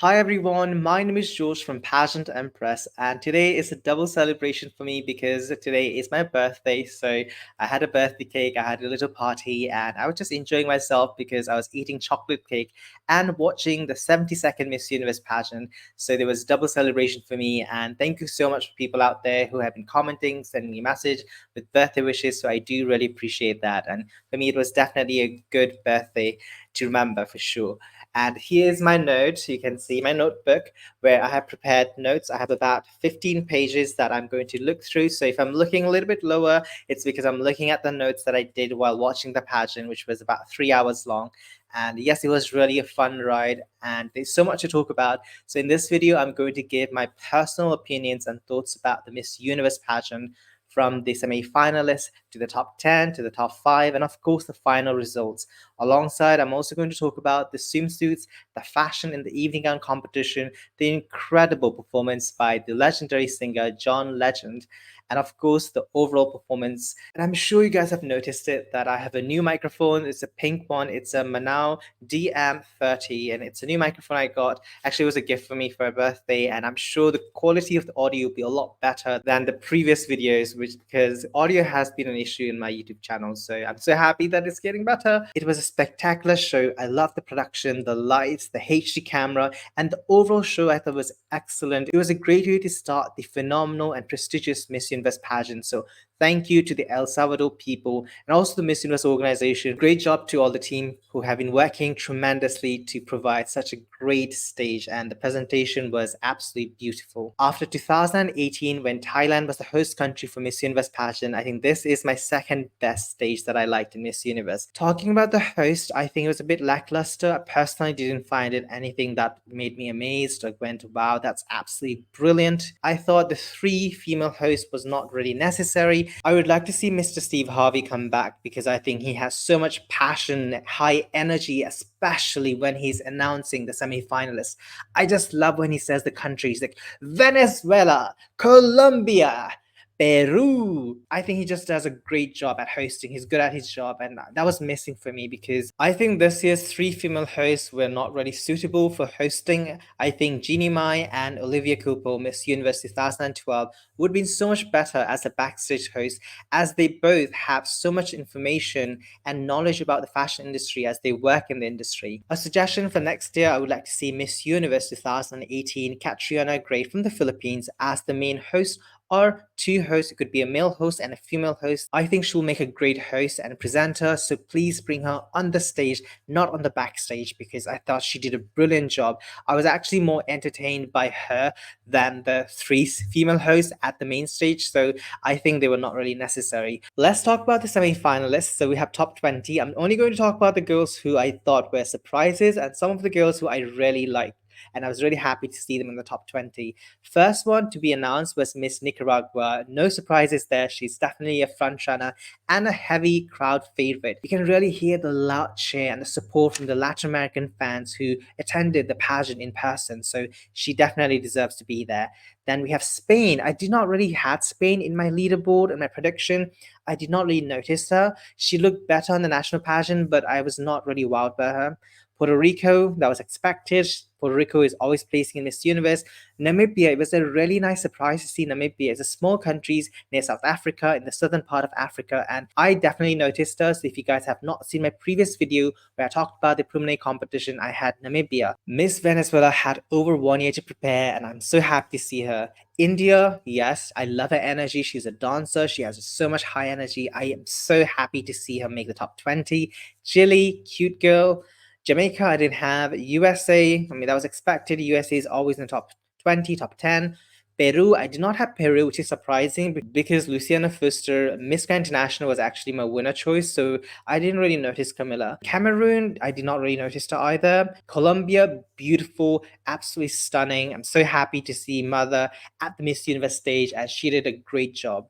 Hi everyone, my name is George from Pageant Empress, and today is a double celebration for me because today is my birthday. So I had a birthday cake, I had a little party, and I was just enjoying myself because I was eating chocolate cake and watching the 72nd Miss Universe pageant. So there was double celebration for me, and thank you so much for people out there who have been commenting, sending me a message with birthday wishes. So I do really appreciate that, and for me, it was definitely a good birthday to remember for sure. And here's my notes. You can see my notebook where I have prepared notes. I have about 15 pages that I'm going to look through. So if I'm looking a little bit lower, it's because I'm looking at the notes that I did while watching the pageant, which was about 3 hours long. And yes, it was really a fun ride, and there's so much to talk about. So in this video, I'm going to give my personal opinions and thoughts about the Miss Universe pageant, from the semi-finalists to the top 10 to the top 5, and of course the final results. Alongside, I'm also going to talk about the swimsuits, the fashion in the evening gown competition, the incredible performance by the legendary singer John Legend, and of course the overall performance. And I'm sure you guys have noticed it that I have a new microphone. It's a pink one. It's a Manau DM30, and it's a new microphone I got. Actually, it was a gift for me for a birthday, and I'm sure the quality of the audio will be a lot better than the previous videos, which because audio has been an issue in my YouTube channel. So I'm so happy that it's getting better. It was a spectacular show. I love the production, the lights, the HD camera, and the overall show I thought was excellent. It was a great way to start the phenomenal and prestigious Miss Universe pageant. So thank you to the El Salvador people and also the Miss Universe organization. Great job to all the team who have been working tremendously to provide such a great stage, and the presentation was absolutely beautiful. After 2018, when Thailand was the host country for Miss Universe pageant, I think this is my second best stage that I liked in Miss Universe. Talking about the host, I think it was a bit lackluster. I personally didn't find it anything that made me amazed or went, wow, that's absolutely brilliant. I thought the three female hosts was not really necessary. I would like to see Mr. Steve Harvey come back because I think he has so much passion, high energy, especially when he's announcing the semi-finalists. I just love when he says the countries like Venezuela, Colombia, Peru. I think he just does a great job at hosting. He's good at his job, and that was missing for me because I think this year's three female hosts were not really suitable for hosting. I think Jeannie Mai and Olivia Cooper, Miss Universe 2012, would have been so much better as a backstage host, as they both have so much information and knowledge about the fashion industry as they work in the industry. A suggestion for next year, I would like to see Miss Universe 2018 Catriona Gray from the Philippines as the main host, or two hosts. It could be a male host and a female host. I think she'll make a great host and presenter, so please bring her on the stage, not on the backstage, because I thought she did a brilliant job. I was actually more entertained by her than the three female hosts at the main stage, so I think they were not really necessary. Let's talk about the semi-finalists. So we have top 20. I'm only going to talk about the girls who I thought were surprises and some of the girls who I really liked, and I was really happy to see them in the top 20. First one to be announced was Miss Nicaragua. No surprises there. She's definitely a frontrunner and a heavy crowd favorite. You can really hear the loud cheer and the support from the Latin American fans who attended the pageant in person. So she definitely deserves to be there. Then we have Spain. I did not really had Spain in my leaderboard and my prediction. I did not really notice her. She looked better on the national pageant, but I was not really wowed by her. Puerto Rico, that was expected. Puerto Rico is always placing in Miss Universe. Namibia, it was a really nice surprise to see Namibia. It's a small country near South Africa, in the southern part of Africa, and I definitely noticed her. So if you guys have not seen my previous video where I talked about the preliminary competition, I had Namibia. Miss Venezuela had over 1 year to prepare, and I'm so happy to see her. India, yes, I love her energy. She's a dancer. She has so much high energy. I am so happy to see her make the top 20. Chile, cute girl. Jamaica, I didn't have. USA, I mean, that was expected. USA is always in the top 20, top 10. Peru, I did not have Peru, which is surprising because Luciana Fuster, Miss Grand International, was actually my winner choice, so I didn't really notice Camilla. Cameroon, I did not really notice her either. Colombia, beautiful, absolutely stunning. I'm so happy to see Mother at the Miss Universe stage, as she did a great job.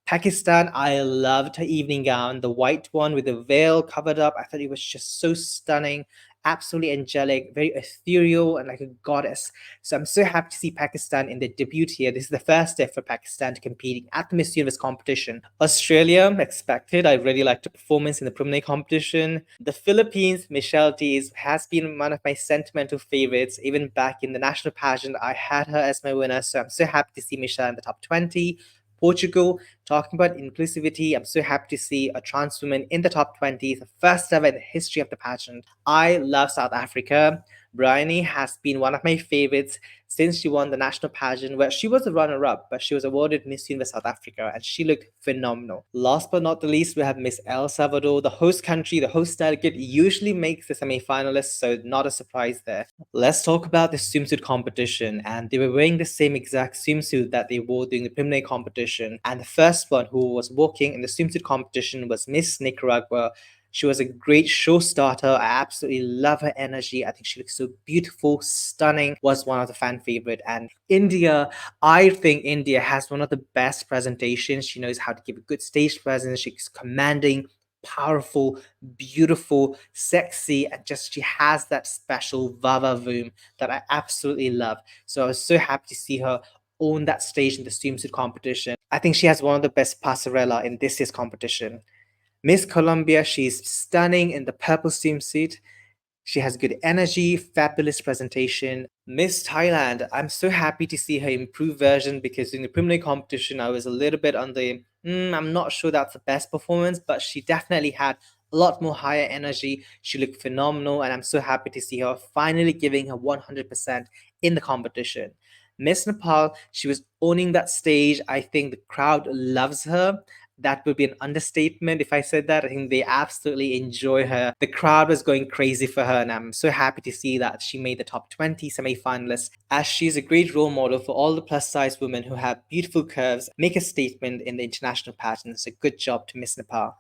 Pakistan, I loved her evening gown, the white one with the veil covered up. I thought it was just so stunning. absolutely angelic, very ethereal, and like a goddess. So I'm so happy to see Pakistan in their debut here. This is the first step for Pakistan to competing at the Miss Universe competition. Australia, expected. I really liked the performance in the preliminary competition. The Philippines, Michelle Dees has been one of my sentimental favorites. Even back in the national pageant, I had her as my winner. So I'm so happy to see Michelle in the top 20. Portugal, talking about inclusivity, I'm so happy to see a trans woman in the top 20, the first ever in the history of the pageant. I love South Africa. Bryony has been one of my favorites since she won the national pageant, where she was a runner up, but she was awarded Miss Universe South Africa and she looked phenomenal. Last but not the least, we have Miss El Salvador, the host country, the host delegate, usually makes the semi finalists, so not a surprise there. Let's talk about the swimsuit competition. And they were wearing the same exact swimsuit that they wore during the preliminary competition. And the first one who was walking in the swimsuit competition was Miss Nicaragua. She was a great show starter. I absolutely love her energy. I think she looks so beautiful, stunning, was one of the fan favorite. And India, I think India has one of the best presentations. She knows how to give a good stage presence. She's commanding, powerful, beautiful, sexy, and just she has that special Vava Voom that I absolutely love. So I was so happy to see her own that stage in the swimsuit competition. I think she has one of the best passerella in this year's competition. Miss Colombia, she's stunning in the purple swimsuit. She has good energy, fabulous presentation. Miss Thailand, I'm so happy to see her improved version because in the preliminary competition, I was a little bit on the, I'm not sure that's the best performance, but she definitely had a lot more higher energy. She looked phenomenal, and I'm so happy to see her finally giving her 100% in the competition. Miss Nepal, she was owning that stage. I think the crowd loves her. That would be an understatement if I said that. I think they absolutely enjoy her. The crowd was going crazy for her, and I'm so happy to see that she made the top 20 semi-finalists, as she's a great role model for all the plus-size women who have beautiful curves, make a statement in the international pageant. So good job to Miss Nepal.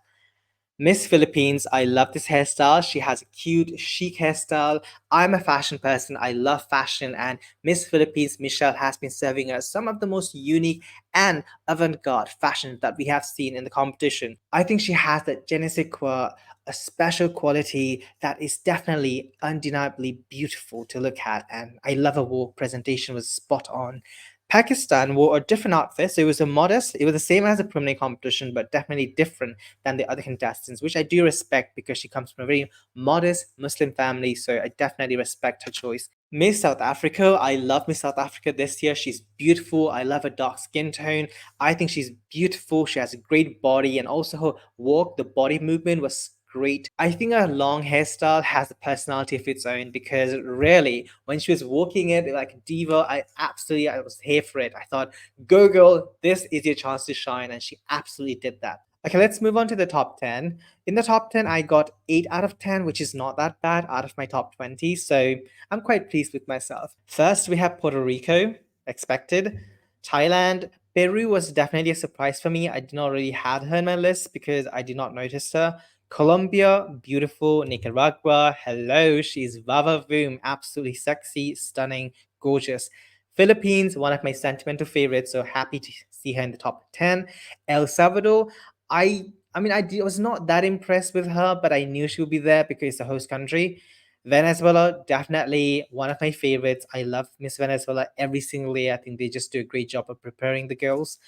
Miss Philippines, I love this hairstyle. She has a cute, chic hairstyle. I'm a fashion person. I love fashion. And Miss Philippines, Michelle, has been serving us some of the most unique and avant garde fashion that we have seen in the competition. I think she has that je ne sais quoi, a special quality that is definitely undeniably beautiful to look at. And I love her walk presentation was spot on. Pakistan wore a different outfit. So it was a modest, it was the same as the preliminary competition, but definitely different than the other contestants, which I do respect because she comes from a very modest Muslim family. So I definitely respect her choice. Miss South Africa, I love Miss South Africa this year. She's beautiful. I love her dark skin tone. I think she's beautiful. She has a great body, and also her walk, the body movement was great. I think her long hairstyle has a personality of its own because really, when she was walking it like a diva, I was here for it. I thought, go girl, this is your chance to shine, and she absolutely did that. Okay, let's move on to the top 10. In the top 10, I got 8 out of 10, which is not that bad out of my top 20. So I'm quite pleased with myself. First, we have Puerto Rico, expected. Thailand, Peru was definitely a surprise for me. I did not really have her in my list because I did not notice her. Colombia, beautiful. Nicaragua, hello, she's Vava Voom, absolutely sexy, stunning, gorgeous. Philippines, one of my sentimental favorites, so happy to see her in the top 10. El Salvador, I was not that impressed with her, but I knew she would be there because it's the host country. Venezuela, definitely one of my favorites. I love Miss Venezuela every single year. I think they just do a great job of preparing the girls.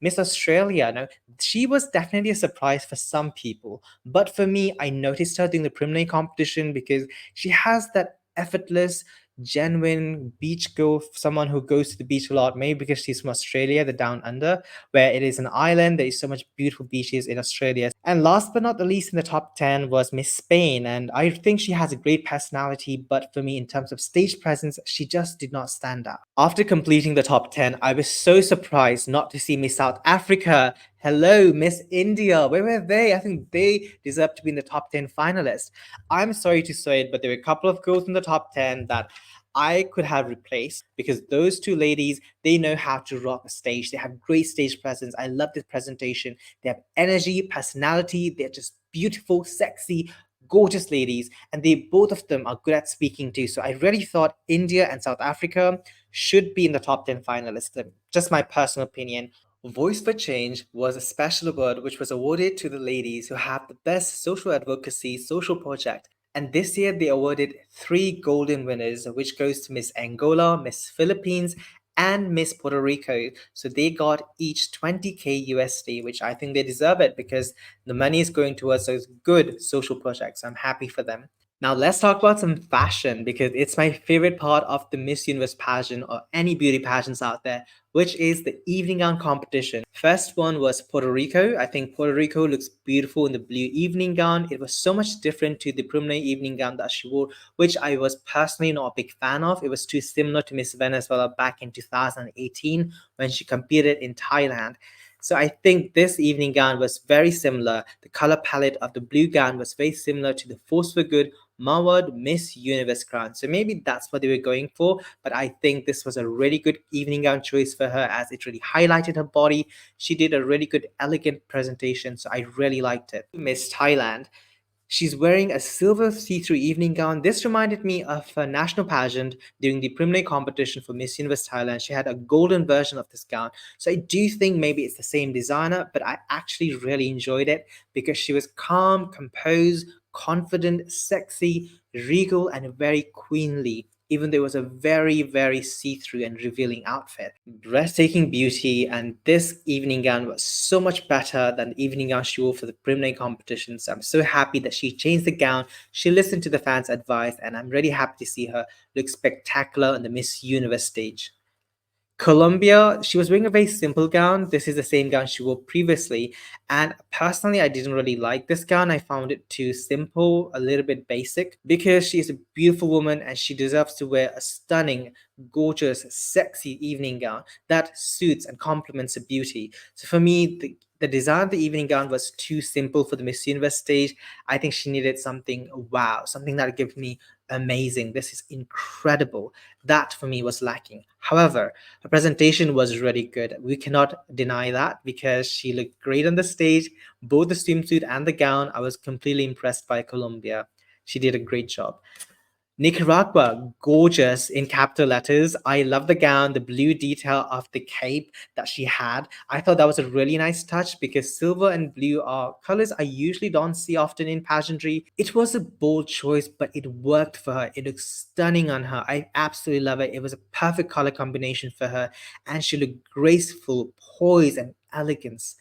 Miss Australia, no, she was definitely a surprise for some people. But for me, I noticed her during the preliminary competition because she has that effortless, genuine beach go, someone who goes to the beach a lot, maybe because she's from Australia, the down under, where it is an island. There is so much beautiful beaches in Australia. And last but not the least in the top 10 was Miss Spain. And I think she has a great personality, but for me, in terms of stage presence, she just did not stand out. After completing the top 10, I was so surprised not to see Miss South Africa. Hello, Miss India. Where were they? I think they deserve to be in the top 10 finalists. I'm sorry to say it, but there were a couple of girls in the top 10 that I could have replaced because those two ladies, they know how to rock a stage. They have great stage presence. I love this presentation. They have energy, personality. They're just beautiful, sexy, gorgeous ladies, and they both of them are good at speaking too. So I really thought India and South Africa should be in the top 10 finalists. Just my personal opinion. Voice for Change was a special award which was awarded to the ladies who have the best social advocacy social project And this year they awarded three golden winners, which goes to Miss Angola, Miss Philippines, and Miss Puerto Rico. So they got each 20K USD, which I think they deserve it because the money is going towards those good social projects. I'm happy for them. Now let's talk about some fashion because it's my favorite part of the Miss Universe pageant or any beauty pageants out there, which is the evening gown competition. First one was Puerto Rico. I think Puerto Rico looks beautiful in the blue evening gown. It was so much different to the preliminary evening gown that she wore, which I was personally not a big fan of. It was too similar to Miss Venezuela back in 2018 when she competed in Thailand. So I think this evening gown was very similar. The color palette of the blue gown was very similar to the Force for Good Mawad Miss Universe crown. So maybe that's what they were going for. But I think this was a really good evening gown choice for her as it really highlighted her body. She did a really good, elegant presentation. So I really liked it. Miss Thailand. She's wearing a silver see-through evening gown. This reminded me of a national pageant during the preliminary competition for Miss Universe Thailand. She had a golden version of this gown. So I do think maybe it's the same designer, but I actually really enjoyed it because she was calm, composed, confident, sexy, regal, and very queenly, even though it was a very, very see-through and revealing outfit. Breathtaking beauty, and this evening gown was so much better than the evening gown she wore for the preliminary competition. So I'm so happy that she changed the gown. She listened to the fans' advice, and I'm really happy to see her look spectacular on the Miss Universe stage. Colombia, she was wearing a very simple gown. This is the same gown she wore previously. And personally, I didn't really like this gown. I found it too simple, a little bit basic, because she is a beautiful woman and she deserves to wear a stunning, gorgeous, sexy evening gown that suits and complements her beauty. So for me, the design of the evening gown was too simple for the Miss Universe stage. I think she needed something wow, something that gives me amazing. This is incredible. That for me was lacking. However, her presentation was really good. We cannot deny that because she looked great on the stage. Both the swimsuit and the gown, I was completely impressed by Colombia. She did a great job. Nicaragua, gorgeous in capital letters. I love the gown, the blue detail of the cape that she had. I thought that was a really nice touch because silver and blue are colors I usually don't see often in pageantry. It was a bold choice, but it worked for her. It looked stunning on her. I absolutely love it. It was a perfect color combination for her, and she looked graceful, poised, and elegance.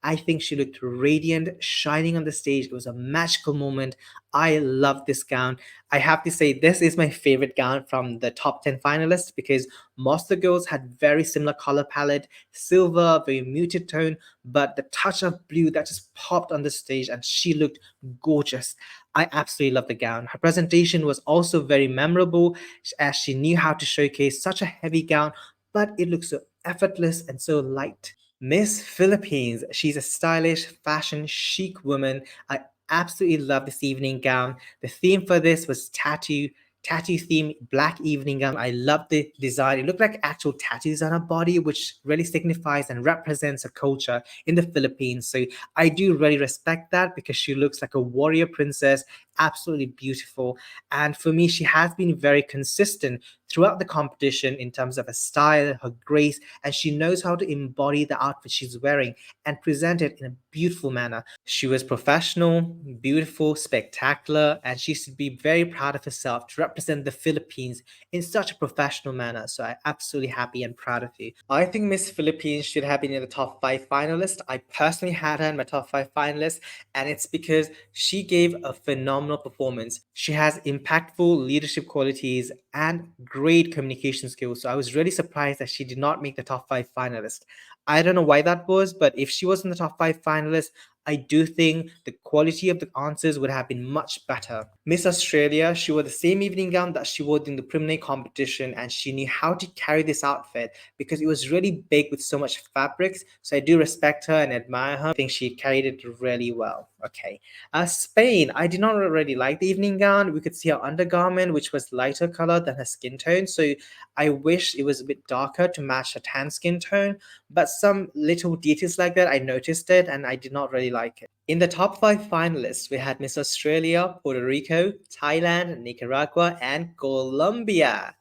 I think she looked radiant, shining on the stage. It was a magical moment. I love this gown. I have to say, this is my favorite gown from the top 10 finalists because most of the girls had very similar color palette, silver, very muted tone, but the touch of blue that just popped on the stage and she looked gorgeous. I absolutely love the gown. Her presentation was also very memorable as she knew how to showcase such a heavy gown, but it looked so effortless and so light. Miss Philippines. She's a stylish, fashion, chic woman. I absolutely love this evening gown. The theme for this was tattoo theme, black evening gown. I love the design. It looked like actual tattoos on her body, which really signifies and represents a culture in the Philippines. So I do really respect that because she looks like a warrior princess, absolutely beautiful. And for me, she has been very consistent throughout the competition in terms of her style, her grace, and she knows how to embody the outfit she's wearing and present it in a beautiful manner. She was professional, beautiful, spectacular, and she should be very proud of herself to represent the Philippines in such a professional manner. So I'm absolutely happy and proud of you. I think Miss Philippines should have been in the top five finalists. I personally had her in my top five finalists, and it's because she gave a phenomenal performance. She has impactful leadership qualities and great communication skills. So I was really surprised that she did not make the top five finalists. I don't know why that was, but if she was in the top five finalists, I do think the quality of the answers would have been much better. Miss Australia, she wore the same evening gown that she wore in the preliminary competition, and she knew how to carry this outfit because it was really big with so much fabrics. So I do respect her and admire her. I think she carried it really well. Okay. Spain, I did not really like the evening gown. We could see her undergarment, which was lighter color than her skin tone. So I wish it was a bit darker to match her tan skin tone. But some little details like that, I noticed it and I did not really like it. In the top five finalists, we had Miss Australia, Puerto Rico, Thailand, Nicaragua, and Colombia.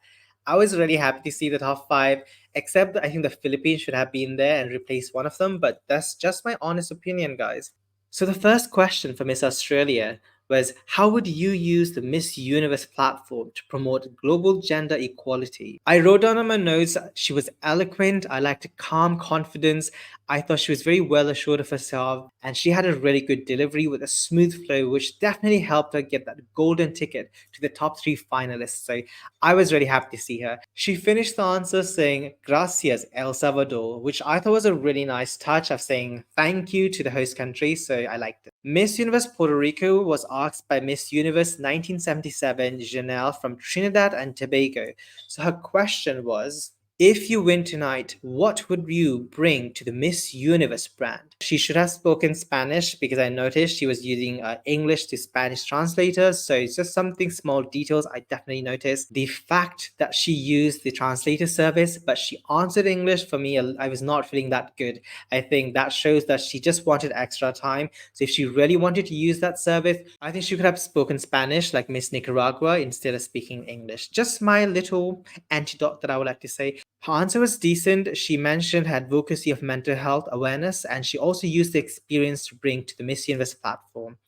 I was really happy to see the top five, except that I think the Philippines should have been there and replaced one of them, but that's just my honest opinion, guys. So the first question for Miss Australia was how would you use the Miss Universe platform to promote global gender equality? I wrote down on my notes she was eloquent, I liked her calm confidence, I thought she was very well assured of herself, and she had a really good delivery with a smooth flow, which definitely helped her get that golden ticket to the top three finalists. So I was really happy to see her. She finished the answer saying, Gracias, El Salvador, which I thought was a really nice touch of saying thank you to the host country, so I liked it. Miss Universe Puerto Rico was asked by Miss Universe 1977 Janelle from Trinidad and Tobago. So her question was, if you win tonight, what would you bring to the Miss Universe brand? She should have spoken Spanish because I noticed she was using English to Spanish translators. So it's just something small details I definitely noticed. The fact that she used the translator service, but she answered English for me, I was not feeling that good. I think that shows that she just wanted extra time. So if she really wanted to use that service, I think she could have spoken Spanish like Miss Nicaragua instead of speaking English. Just my little antidote that I would like to say. Her answer was decent. She mentioned her advocacy of mental health awareness, and she also used the experience to bring to the Miss Universe platform.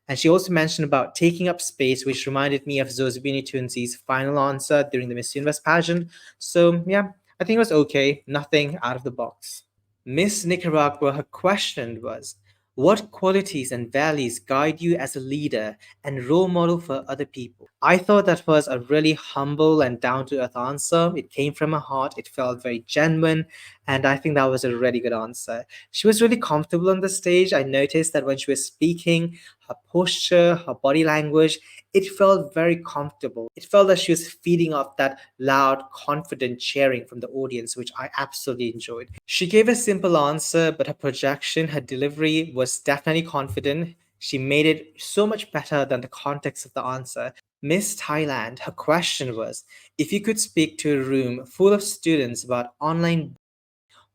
And she also mentioned about taking up space, which reminded me of Zozibini Tunzi's final answer during the Miss Universe pageant. So yeah, I think it was okay. Nothing out of the box. Miss Nicaragua, her question was, what qualities and values guide you as a leader and role model for other people? I thought that was a really humble and down to earth answer. It came from her heart, it felt very genuine, and I think that was a really good answer. She was really comfortable on the stage. I noticed that when she was speaking, her posture, her body language, it felt very comfortable. It felt that she was feeding off that loud, confident cheering from the audience, which I absolutely enjoyed. She gave a simple answer, but her projection, her delivery was definitely confident. She made it so much better than the context of the answer. Miss Thailand, her question was, if you could speak to a room full of students about online,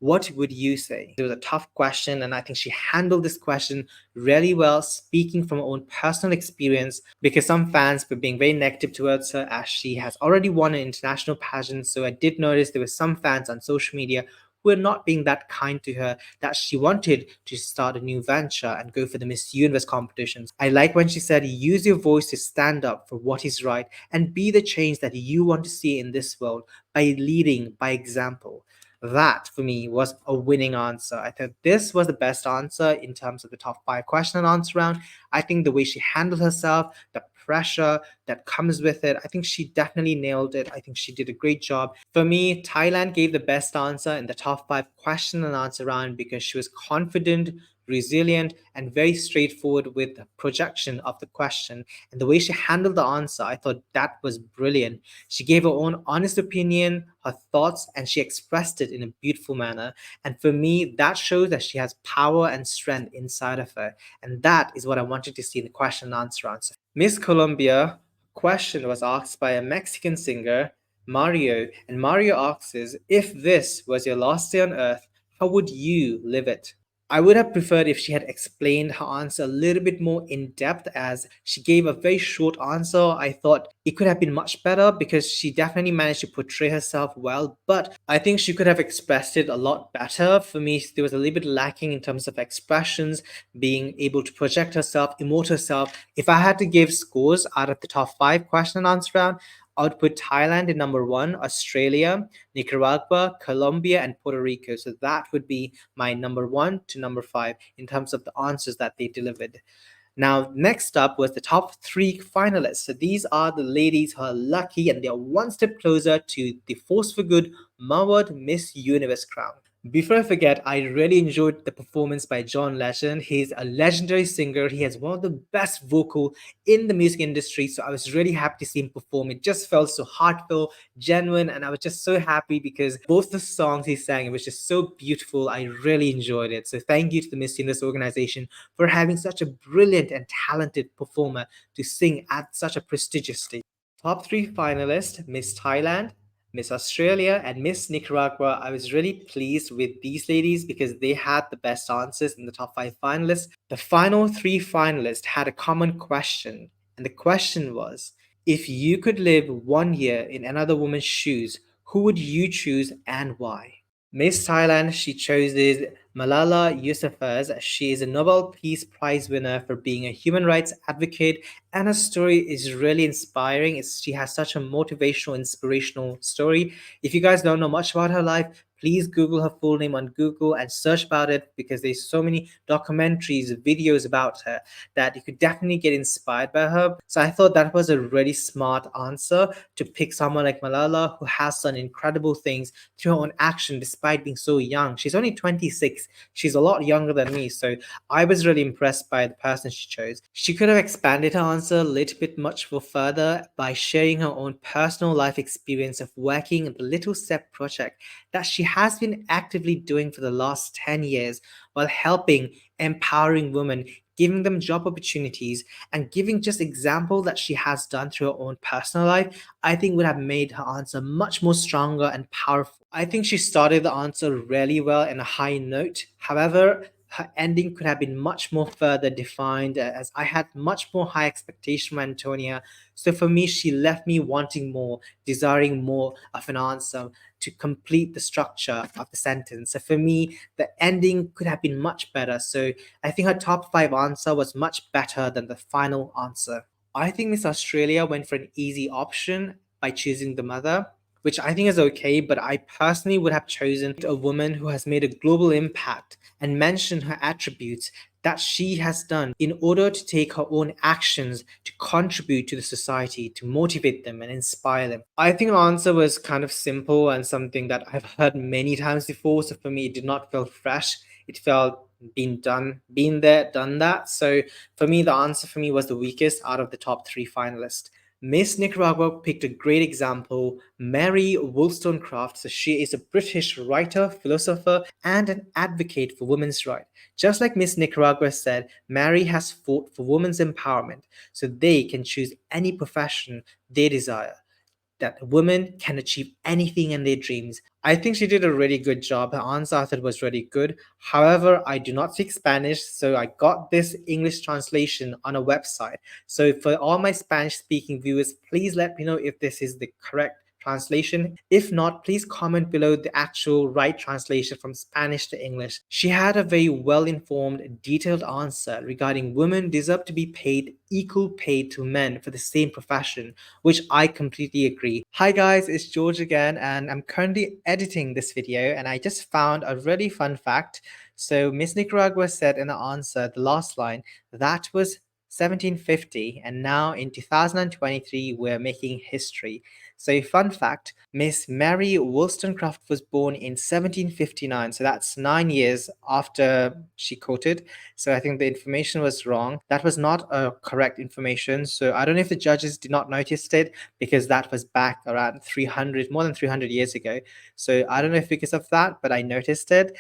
what would you say? It was a tough question, and I think she handled this question really well, speaking from her own personal experience, because some fans were being very negative towards her as she has already won an international pageant. So I did notice there were some fans on social media who were not being that kind to her, that she wanted to start a new venture and go for the Miss Universe competitions. I like when she said, use your voice to stand up for what is right and be the change that you want to see in this world by leading by example. That for me was a winning answer. I thought this was the best answer in terms of the top five question and answer round. I think the way she handled herself, the pressure that comes with it, I think she definitely nailed it. I think she did a great job. For me, Thailand gave the best answer in the top five question and answer round because she was confident, resilient, and very straightforward with the projection of the question. And the way she handled the answer, I thought that was brilliant. She gave her own honest opinion, her thoughts, and she expressed it in a beautiful manner. And for me, that shows that she has power and strength inside of her. And that is what I wanted to see in the question and answer. Miss Colombia question was asked by a Mexican singer, Mario, and Mario asks, if this was your last day on earth, how would you live it? I would have preferred if she had explained her answer a little bit more in depth, as she gave a very short answer. I thought it could have been much better because she definitely managed to portray herself well, but I think she could have expressed it a lot better. For me, there was a little bit lacking in terms of expressions, being able to project herself, emote herself. If I had to give scores out of the top five question and answer round, I would put Thailand in number one, Australia, Nicaragua, Colombia, and Puerto Rico. So that would be my number one to number five in terms of the answers that they delivered. Now, next up was the top three finalists. So these are the ladies who are lucky and they are one step closer to the Force for Good Mawad Miss Universe crown. Before I forget, I really enjoyed the performance by John Legend. He's a legendary singer. He has one of the best vocal in the music industry. So I was really happy to see him perform. It just felt so heartfelt, genuine, and I was just so happy because both the songs he sang, it was just so beautiful. I really enjoyed it. So thank you to the Miss Universe organization for having such a brilliant and talented performer to sing at such a prestigious stage. Top three finalists, Miss Thailand, Miss Australia, and Miss Nicaragua. I was really pleased with these ladies because they had the best answers in the top five finalists. The final three finalists had a common question, and the question was, if you could live 1 year in another woman's shoes, who would you choose and why? Miss Thailand, she chose this Malala Yousafzai. She is a Nobel Peace Prize winner for being a human rights advocate, and her story is really inspiring. She has such a motivational, inspirational story. If you guys don't know much about her life, please Google her full name on Google and search about it, because there's so many documentaries, videos about her that you could definitely get inspired by her. So I thought that was a really smart answer, to pick someone like Malala, who has done incredible things through her own action despite being so young. She's only 26. She's a lot younger than me. So I was really impressed by the person she chose. She could have expanded her answer a little bit much more further by sharing her own personal life experience of working in the Little Step project that she has been actively doing for the last 10 years, while helping empowering women, giving them job opportunities, and giving just example that she has done through her own personal life. I think would have made her answer much more stronger and powerful. I think she started the answer really well in a high note. However, her ending could have been much more further defined, as I had much more high expectation from Antonia. So for me, she left me wanting more, desiring more of an answer to complete the structure of the sentence. So for me, the ending could have been much better. So I think her top five answer was much better than the final answer. I think Miss Australia went for an easy option by choosing the mother, which I think is okay, but I personally would have chosen a woman who has made a global impact and mention her attributes that she has done in order to take her own actions to contribute to the society, to motivate them and inspire them. I think the answer was kind of simple and something that I've heard many times before. So for me, it did not feel fresh. It felt been done, been there, done that. So for me, the answer for me was the weakest out of the top three finalists. Miss Nicaragua picked a great example, Mary Wollstonecraft. So she is a British writer, philosopher, and an advocate for women's rights. Just like Miss Nicaragua said, Mary has fought for women's empowerment so they can choose any profession they desire, that women can achieve anything in their dreams. I think she did a really good job. Her answer I thought was really good. However, I do not speak Spanish, so I got this English translation on a website. So for all my Spanish speaking viewers, please let me know if this is the correct translation. If not, please comment below the actual right translation from Spanish to English. She had a very well informed, detailed answer regarding women deserve to be paid equal pay to men for the same profession, which I completely agree. Hi guys, it's George again, and I'm currently editing this video, and I just found a really fun fact. So Miss Nicaragua said in the answer, the last line, that was 1750, and now in 2023 we're making history. So fun fact, Miss Mary Wollstonecraft was born in 1759, so that's 9 years after she quoted. So I think the information was wrong. That was not a correct information. So I don't know if the judges did not notice it, because that was back around 300, more than 300 years ago. So I don't know if because of that, but I noticed it.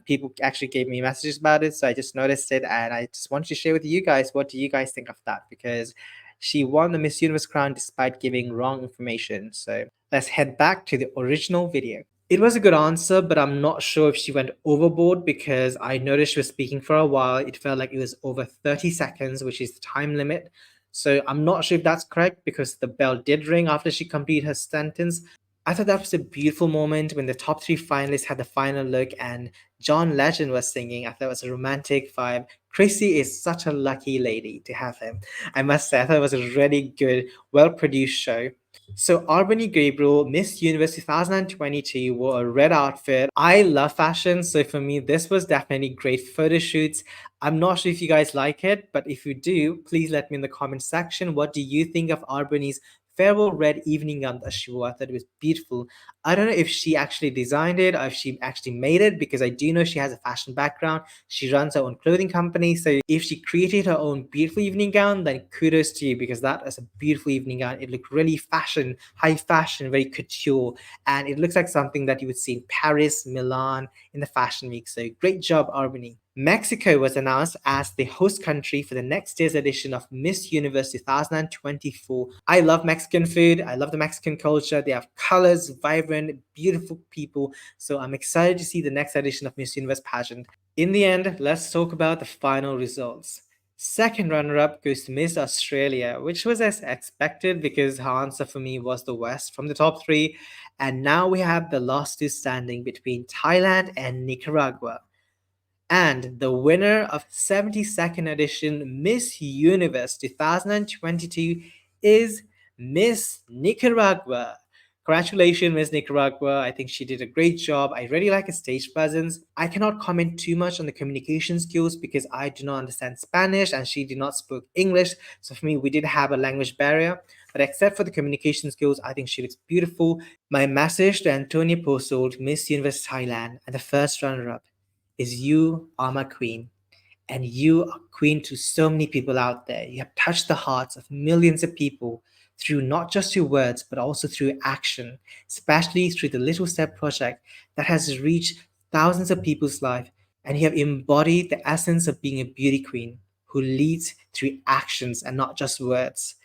People actually gave me messages about it, so I just noticed it, and I just wanted to share with you guys. What do you guys think of that? Because she won the Miss Universe crown despite giving wrong information. So let's head back to the original video. It was a good answer, but I'm not sure if she went overboard, because I noticed she was speaking for a while. It felt like it was over 30 seconds, which is the time limit. So I'm not sure if that's correct, because the bell did ring after she completed her sentence. I thought that was a beautiful moment when the top three finalists had the final look and John Legend was singing. I thought it was a romantic vibe. Chrissy is such a lucky lady to have him. I must say, I thought it was a really good, well produced show. So Albany Gabriel, Miss Universe 2022, wore a red outfit. I love fashion, so for me, this was definitely great photo shoots. I'm not sure if you guys like it, but if you do, please let me in the comment section. What do you think of Albany's farewell red evening gown that she wore? I thought it was beautiful. I don't know if she actually designed it or if she actually made it, because I do know she has a fashion background. She runs her own clothing company. So if she created her own beautiful evening gown, then kudos to you, because that is a beautiful evening gown. It looked really fashion, high fashion, very couture. And it looks like something that you would see in Paris, Milan, in the fashion week. So great job, Albany. Mexico was announced as the host country for the next year's edition of Miss Universe 2024. I love Mexican food. I love the Mexican culture. They have colors, vibrant, beautiful people. So I'm excited to see the next edition of Miss Universe pageant. In the end, let's talk about the final results. Second runner-up goes to Miss Australia, which was as expected, because her answer for me was the West from the top three. And now we have the last two standing between Thailand and Nicaragua. And the winner of 72nd edition Miss Universe 2022 is Miss Nicaragua. Congratulations, Miss Nicaragua. I think she did a great job. I really like her stage presence. I cannot comment too much on the communication skills because I do not understand Spanish and she did not speak English. So for me, we did have a language barrier. But except for the communication skills, I think she looks beautiful. My message to Antonia Posold, Miss Universe Thailand, and the first runner-up is you are my queen. And you are queen to so many people out there. You have touched the hearts of millions of people through not just your words, but also through action, especially through the Little Step project that has reached thousands of people's life. And you have embodied the essence of being a beauty queen who leads through actions and not just words.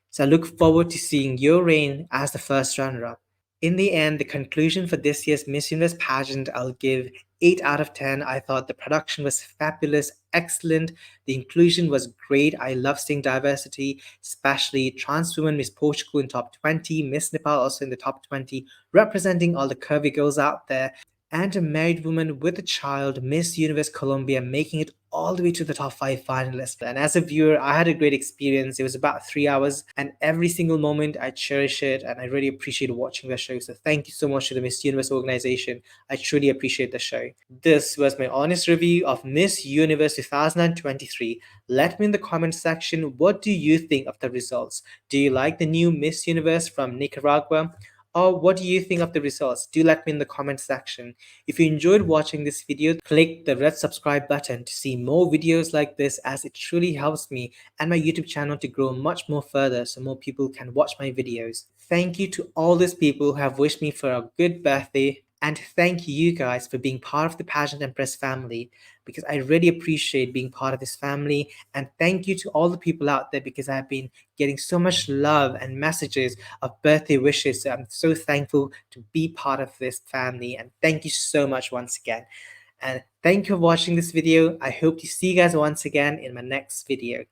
So I look forward to seeing your reign as the first runner-up. In the end, the conclusion for this year's Miss Universe pageant, I'll give 8 out of 10. I thought the production was fabulous, excellent. The inclusion was great. I love seeing diversity, especially trans women, Miss Portugal in top 20, Miss Nepal also in the top 20, representing all the curvy girls out there, and a married woman with a child, Miss Universe Colombia, making it all the way to the top 5 finalists. And as a viewer, I had a great experience. It was about 3 hours, and every single moment I cherish it, and I really appreciate watching the show. So thank you so much to the Miss Universe organization. I truly appreciate the show. This was my honest review of Miss Universe 2023. Let me in the comment section, what do you think of the results? Do you like the new Miss Universe from Nicaragua? Or what do you think of the results? Do let me in the comment section. If you enjoyed watching this video, click the red subscribe button to see more videos like this, as it truly helps me and my YouTube channel to grow much more further so more people can watch my videos. Thank you to all those people who have wished me for a good birthday, and thank you guys for being part of the Pageant Empress family, because I really appreciate being part of this family. And thank you to all the people out there, because I've been getting so much love and messages of birthday wishes. So I'm so thankful to be part of this family, and thank you so much once again. And thank you for watching this video. I hope to see you guys once again in my next video.